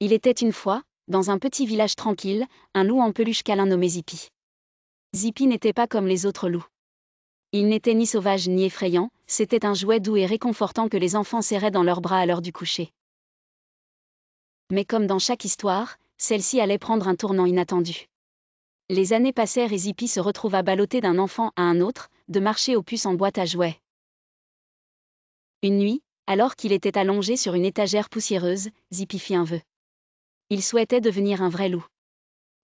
Il était une fois, dans un petit village tranquille, un loup en peluche câlin nommé Zippy. Zippy n'était pas comme les autres loups. Il n'était ni sauvage ni effrayant, c'était un jouet doux et réconfortant que les enfants serraient dans leurs bras à l'heure du coucher. Mais comme dans chaque histoire, celle-ci allait prendre un tournant inattendu. Les années passèrent et Zippy se retrouva ballotté d'un enfant à un autre, de marcher aux puces en boîte à jouets. Une nuit, alors qu'il était allongé sur une étagère poussiéreuse, Zippy fit un vœu. Il souhaitait devenir un vrai loup.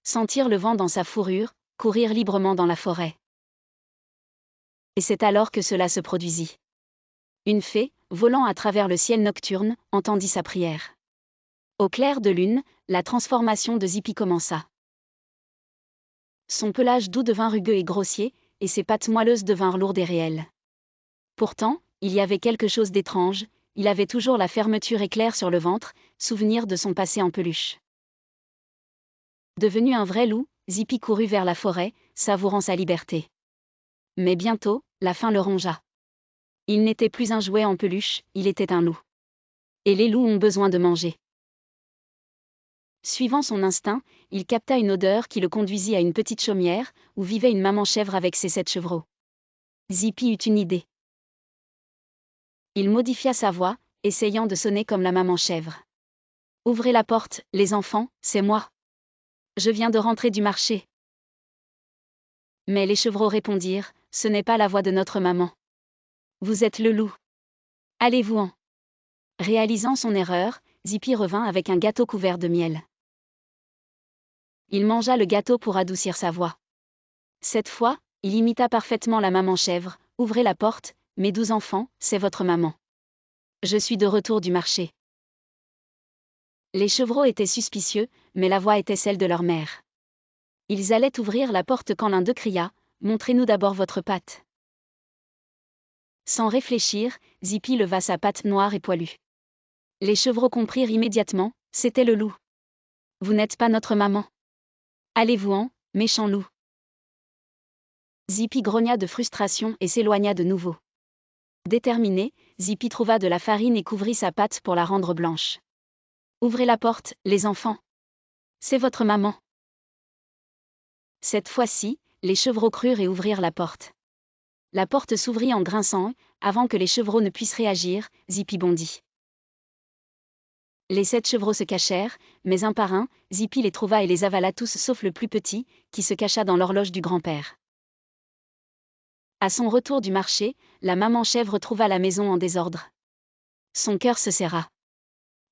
Sentir le vent dans sa fourrure, courir librement dans la forêt. Et c'est alors que cela se produisit. Une fée, volant à travers le ciel nocturne, entendit sa prière. Au clair de lune, la transformation de Zippy commença. Son pelage doux devint rugueux et grossier, et ses pattes moelleuses devinrent lourdes et réelles. Pourtant, il y avait quelque chose d'étrange, il avait toujours la fermeture éclair sur le ventre, souvenir de son passé en peluche. Devenu un vrai loup, Zippy courut vers la forêt, savourant sa liberté. Mais bientôt, la faim le rongea. Il n'était plus un jouet en peluche, il était un loup. Et les loups ont besoin de manger. Suivant son instinct, il capta une odeur qui le conduisit à une petite chaumière, où vivait une maman chèvre avec ses 7 chevreaux. Zippy eut une idée. Il modifia sa voix, essayant de sonner comme la maman chèvre. « Ouvrez la porte, les enfants, c'est moi. Je viens de rentrer du marché. » Mais les chevreaux répondirent, « Ce n'est pas la voix de notre maman. Vous êtes le loup. Allez-vous-en. » Réalisant son erreur, Zippy revint avec un gâteau couvert de miel. Il mangea le gâteau pour adoucir sa voix. Cette fois, il imita parfaitement la maman chèvre. « Ouvrez la porte, mes 12 enfants, c'est votre maman. Je suis de retour du marché. » Les chevreaux étaient suspicieux, mais la voix était celle de leur mère. Ils allaient ouvrir la porte quand l'un d'eux cria, « Montrez-nous d'abord votre patte. » Sans réfléchir, Zippy leva sa patte noire et poilue. Les chevreaux comprirent immédiatement, c'était le loup. « Vous n'êtes pas notre maman. Allez-vous-en, méchant loup. » Zippy grogna de frustration et s'éloigna de nouveau. Déterminé, Zippy trouva de la farine et couvrit sa patte pour la rendre blanche. « Ouvrez la porte, les enfants. C'est votre maman. » Cette fois-ci, les chevreaux crurent et ouvrirent la porte. La porte s'ouvrit en grinçant, avant que les chevreaux ne puissent réagir, Zippy bondit. Les 7 chevreaux se cachèrent, mais un par un, Zippy les trouva et les avala tous sauf le plus petit, qui se cacha dans l'horloge du grand-père. À son retour du marché, la maman chèvre trouva la maison en désordre. Son cœur se serra.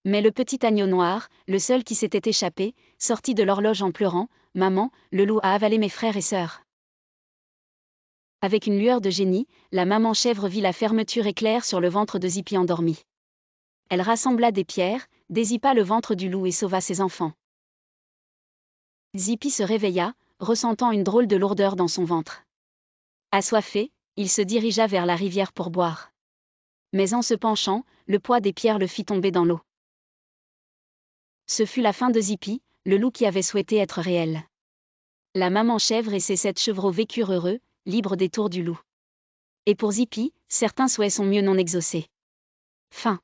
Mais le petit agneau noir, le seul qui s'était échappé, sortit de l'horloge en pleurant, « Maman, le loup a avalé mes frères et sœurs. » Avec une lueur de génie, la maman chèvre vit la fermeture éclair sur le ventre de Zippy endormi. Elle rassembla des pierres, dézippa le ventre du loup et sauva ses enfants. Zippy se réveilla, ressentant une drôle de lourdeur dans son ventre. Assoiffé, il se dirigea vers la rivière pour boire. Mais en se penchant, le poids des pierres le fit tomber dans l'eau. Ce fut la fin de Zippy, le loup qui avait souhaité être réel. La maman chèvre et ses 7 chevreaux vécurent heureux, libres des tours du loup. Et pour Zippy, certains souhaits sont mieux non exaucés. Fin.